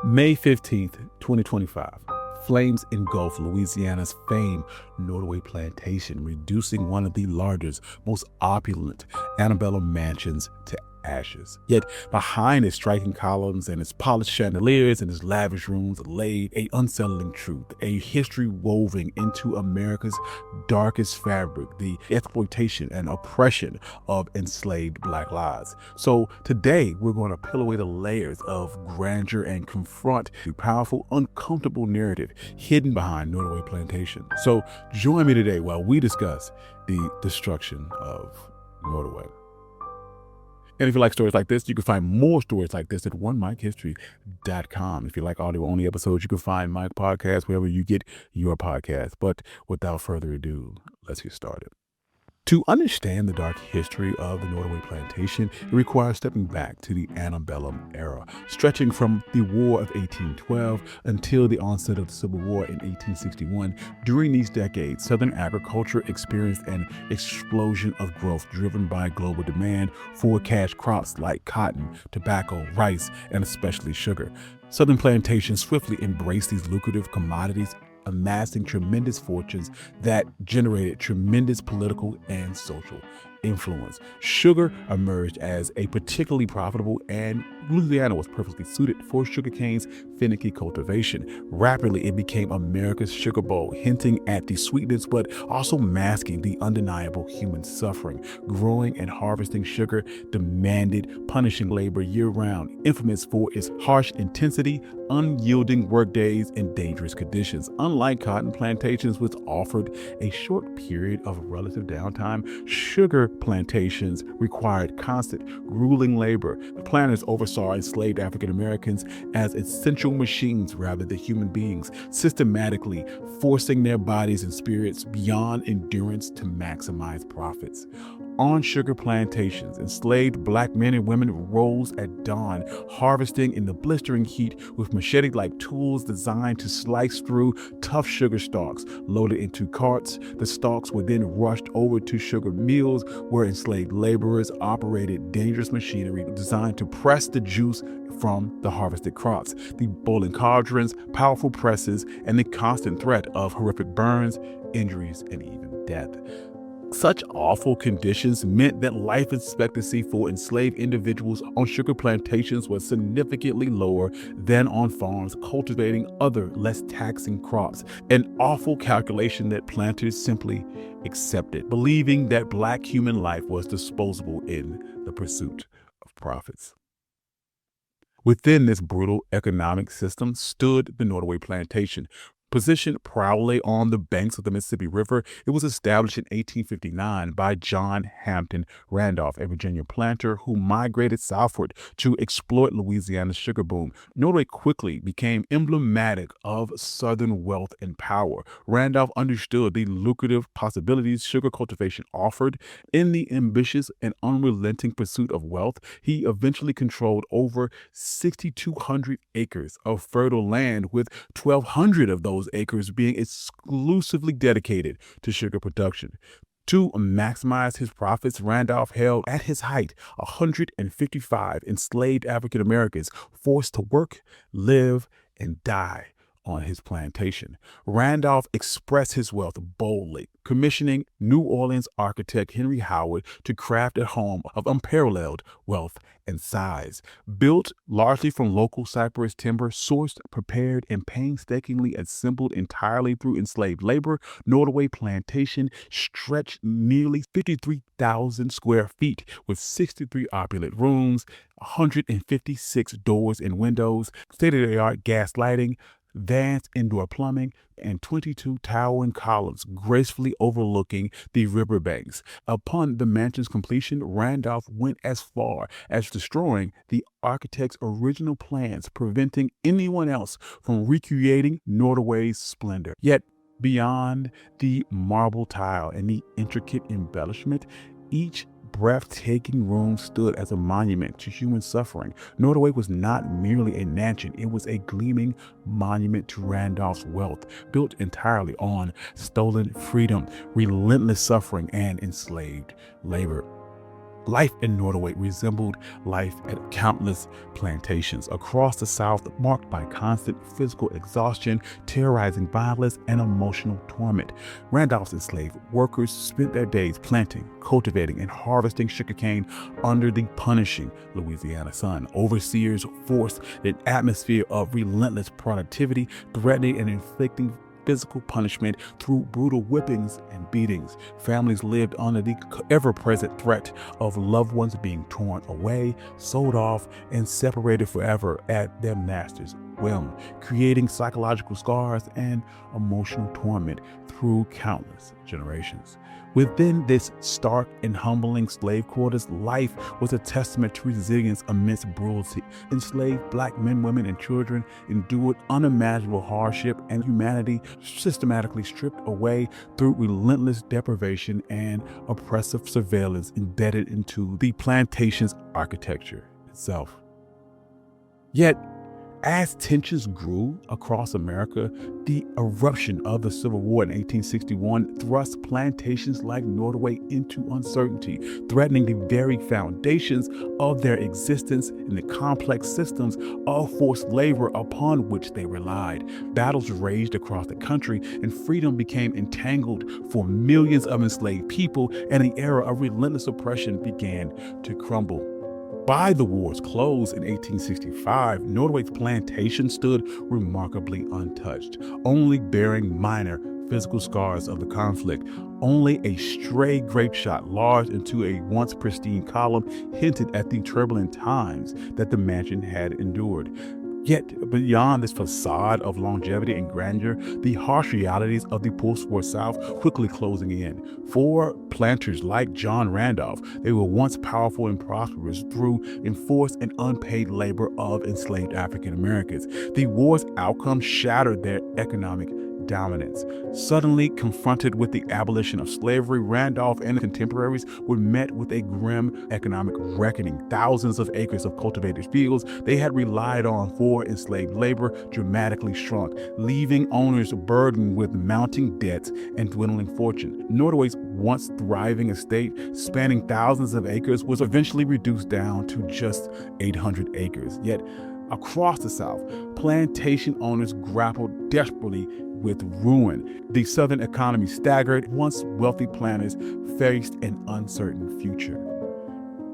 May 15th, 2025. Flames engulf Louisiana's famed Nottoway Plantation, reducing one of the largest, most opulent antebellum mansions to ashes. Yet behind its striking columns and its polished chandeliers and its lavish rooms lay an unsettling truth, a history woven into America's darkest fabric, the exploitation and oppression of enslaved Black lives. So today we're going to peel away the layers of grandeur and confront the powerful, uncomfortable narrative hidden behind Nottoway Plantation. So join me today while we discuss the destruction of Nottoway. And if you like stories like this, you can find more stories like this at onemichistory.com. If you like audio-only episodes, you can find Mike Podcast wherever you get your podcast. But without further ado, let's get started. To understand the dark history of the Nottoway Plantation, it requires stepping back to the antebellum era, stretching from the War of 1812 until the onset of the Civil War in 1861. During these decades, Southern agriculture experienced an explosion of growth driven by global demand for cash crops like cotton, tobacco, rice, and especially sugar. Southern plantations swiftly embraced these lucrative commodities, amassing tremendous fortunes that generated tremendous political and social influence. Sugar emerged as a particularly profitable, and Louisiana was perfectly suited for sugarcane's finicky cultivation. Rapidly, it became America's sugar bowl, hinting at the sweetness but also masking the undeniable human suffering. Growing and harvesting sugar demanded punishing labor year-round, infamous for its harsh intensity, unyielding workdays, and dangerous conditions. Unlike cotton plantations, which offered a short period of relative downtime, sugar plantations required constant, grueling labor. The planters oversaw enslaved African Americans as essential machines rather than human beings, systematically forcing their bodies and spirits beyond endurance to maximize profits. On sugar plantations, enslaved Black men and women rose at dawn, harvesting in the blistering heat with machete-like tools designed to slice through tough sugar stalks. Loaded into carts, the stalks were then rushed over to sugar mills where enslaved laborers operated dangerous machinery designed to press the juice from the harvested crops. The boiling cauldrons, powerful presses, and the constant threat of horrific burns, injuries, and even death. Such awful conditions meant that life expectancy for enslaved individuals on sugar plantations was significantly lower than on farms cultivating other less taxing crops, an awful calculation that planters simply accepted, believing that Black human life was disposable in the pursuit of profits. Within this brutal economic system stood the Nottoway Plantation. Positioned proudly on the banks of the Mississippi River, it was established in 1859 by John Hampton Randolph, a Virginia planter who migrated southward to exploit Louisiana's sugar boom. Nottoway quickly became emblematic of Southern wealth and power. Randolph understood the lucrative possibilities sugar cultivation offered. In the ambitious and unrelenting pursuit of wealth, he eventually controlled over 6,200 acres of fertile land, with 1,200 of those acres being exclusively dedicated to sugar production. To maximize his profits, Randolph held at his height 155 enslaved African Americans forced to work, live, and die on his plantation. Randolph expressed his wealth boldly, commissioning New Orleans architect Henry Howard to craft a home of unparalleled wealth and size. Built largely from local cypress timber, sourced, prepared, and painstakingly assembled entirely through enslaved labor, Nottoway Plantation stretched nearly 53,000 square feet with 63 opulent rooms, 156 doors and windows, state-of-the-art gas lighting, vast indoor plumbing, and 22 towering columns gracefully overlooking the riverbanks. Upon the mansion's completion, Randolph went as far as destroying the architect's original plans, preventing anyone else from recreating Nottoway's splendor. Yet, beyond the marble tile and the intricate embellishment, each breathtaking room stood as a monument to human suffering. Nottoway was not merely a mansion, it was a gleaming monument to Randolph's wealth, built entirely on stolen freedom, relentless suffering, and enslaved labor. Life in Nottoway resembled life at countless plantations across the South, marked by constant physical exhaustion, terrorizing violence, and emotional torment. Randolph's enslaved workers spent their days planting, cultivating, and harvesting sugarcane under the punishing Louisiana sun. Overseers forced an atmosphere of relentless productivity, threatening and inflicting physical punishment through brutal whippings and beatings. Families lived under the ever-present threat of loved ones being torn away, sold off, and separated forever at their master's whim, creating psychological scars and emotional torment through countless generations. Within this stark and humbling slave quarters, life was a testament to resilience amidst brutality. Enslaved black men, women, and children endured unimaginable hardship and humanity systematically stripped away through relentless deprivation and oppressive surveillance embedded into the plantation's architecture itself. Yet, as tensions grew across America, the eruption of the Civil War in 1861 thrust plantations like Nottoway into uncertainty, threatening the very foundations of their existence and the complex systems of forced labor upon which they relied. Battles raged across the country, and freedom became entangled for millions of enslaved people, and the era of relentless oppression began to crumble. By the war's close in 1865, Nottoway's plantation stood remarkably untouched, only bearing minor physical scars of the conflict. Only a stray grape shot lodged into a once pristine column hinted at the turbulent times that the mansion had endured. Yet, beyond this facade of longevity and grandeur, the harsh realities of the post-war South quickly closing in. For planters like John Randolph, they were once powerful and prosperous through enforced and unpaid labor of enslaved African Americans. The war's outcome shattered their economic dominance. Suddenly confronted with the abolition of slavery, Randolph and contemporaries were met with a grim economic reckoning. Thousands of acres of cultivated fields they had relied on for enslaved labor dramatically shrunk, leaving owners burdened with mounting debts and dwindling fortune. Nottoway's once thriving estate, spanning thousands of acres, was eventually reduced down to just 800 acres. Yet, across the South, plantation owners grappled desperately with ruin. The Southern economy staggered. Once wealthy planters faced an uncertain future.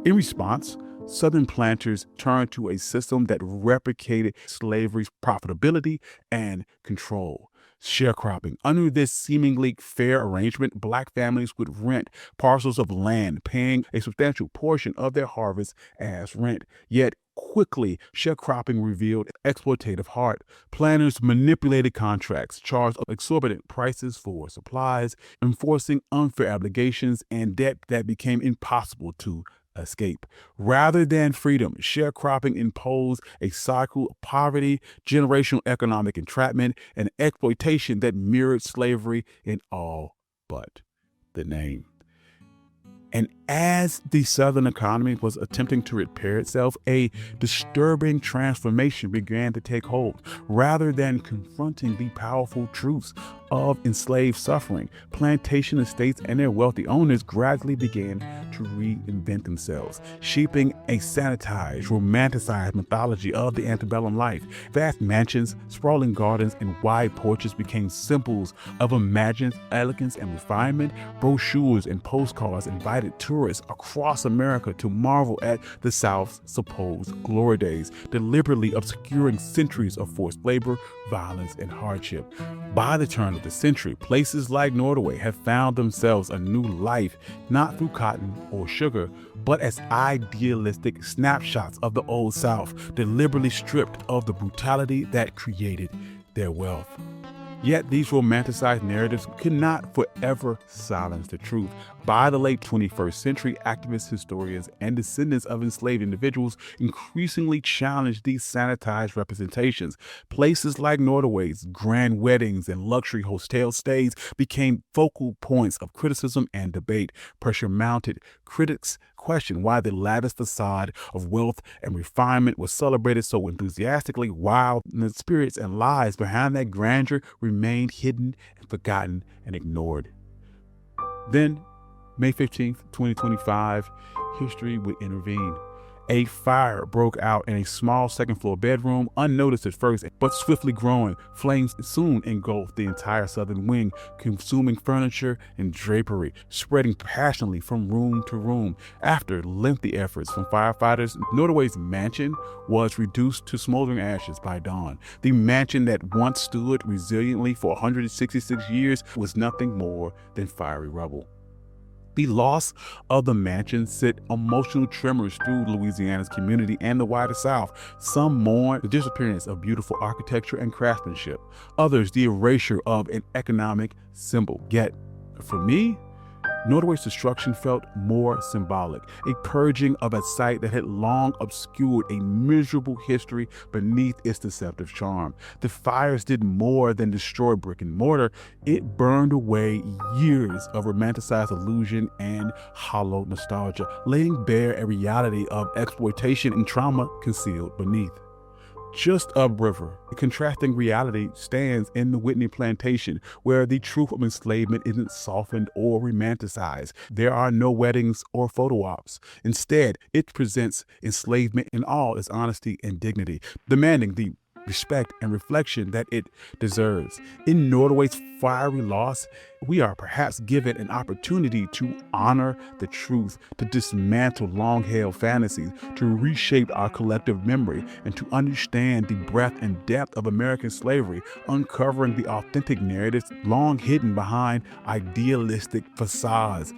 In response, Southern planters turned to a system that replicated slavery's profitability and control. Sharecropping. Under this seemingly fair arrangement, black families would rent parcels of land, paying a substantial portion of their harvest as rent. Yet, quickly, sharecropping revealed exploitative heart. Planters manipulated contracts, charged exorbitant prices for supplies, enforcing unfair obligations and debt that became impossible to escape. Rather than freedom, sharecropping imposed a cycle of poverty, generational economic entrapment, and exploitation that mirrored slavery in all but the name. And as the Southern economy was attempting to repair itself, a disturbing transformation began to take hold. Rather than confronting the powerful truths of enslaved suffering, plantation estates and their wealthy owners gradually began to reinvent themselves, shaping a sanitized, romanticized mythology of the antebellum life. Vast mansions, sprawling gardens, and wide porches became symbols of imagined elegance and refinement. Brochures and postcards invited tourists across America to marvel at the South's supposed glory days, deliberately obscuring centuries of forced labor, violence, and hardship. By the turn of the century, places like Nottoway have found themselves a new life, not through cotton or sugar, but as idealistic snapshots of the Old South, deliberately stripped of the brutality that created their wealth. Yet these romanticized narratives could not forever silence the truth. By the late 21st century, activists, historians, and descendants of enslaved individuals increasingly challenged these sanitized representations. Places like Nottoway's grand weddings and luxury hotel stays became focal points of criticism and debate. Pressure mounted. Critics questioned why the lavish facade of wealth and refinement was celebrated so enthusiastically, while the spirits and lies behind that grandeur remained hidden and forgotten and ignored. Then, May 15th, 2025, history would intervene. A fire broke out in a small second-floor bedroom, unnoticed at first, but swiftly growing. Flames soon engulfed the entire southern wing, consuming furniture and drapery, spreading passionately from room to room. After lengthy efforts from firefighters, Nottoway's mansion was reduced to smoldering ashes by dawn. The mansion that once stood resiliently for 166 years was nothing more than fiery rubble. The loss of the mansion sent emotional tremors through Louisiana's community and the wider South. Some mourned the disappearance of beautiful architecture and craftsmanship, others the erasure of an economic symbol. Yet, for me, Nottoway's destruction felt more symbolic, a purging of a site that had long obscured a miserable history beneath its deceptive charm. The fires did more than destroy brick and mortar. It burned away years of romanticized illusion and hollow nostalgia, laying bare a reality of exploitation and trauma concealed beneath. Just upriver, a contrasting reality stands in the Whitney Plantation, where the truth of enslavement isn't softened or romanticized. There are no weddings or photo ops. Instead, it presents enslavement in all its honesty and dignity, demanding the respect and reflection that it deserves. In Nottoway's fiery loss, we are perhaps given an opportunity to honor the truth, to dismantle long-held fantasies, to reshape our collective memory, and to understand the breadth and depth of American slavery, uncovering the authentic narratives long hidden behind idealistic facades.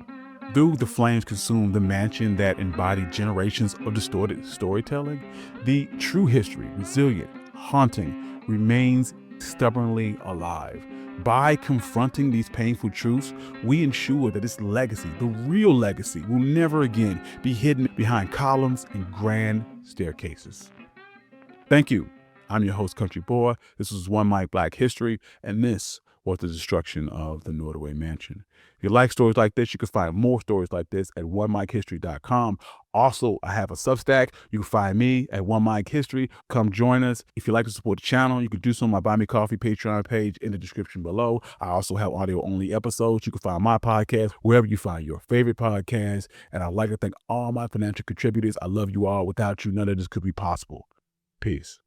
Though the flames consumed the mansion that embodied generations of distorted storytelling, the true history, resilient, haunting, remains stubbornly alive. By confronting these painful truths, we ensure that its legacy, the real legacy, will never again be hidden behind columns and grand staircases. Thank you. I'm your host, Country Boy. This was One Mic Black History, and this was the destruction of the Nottoway Mansion. If you like stories like this, you can find more stories like this at onemichistory.com. Also, I have a Substack. You can find me at One Mic History. Come join us. If you'd like to support the channel, you can do so on my Buy Me Coffee Patreon page in the description below. I also have audio-only episodes. You can find my podcast wherever you find your favorite podcast. And I'd like to thank all my financial contributors. I love you all. Without you, none of this could be possible. Peace.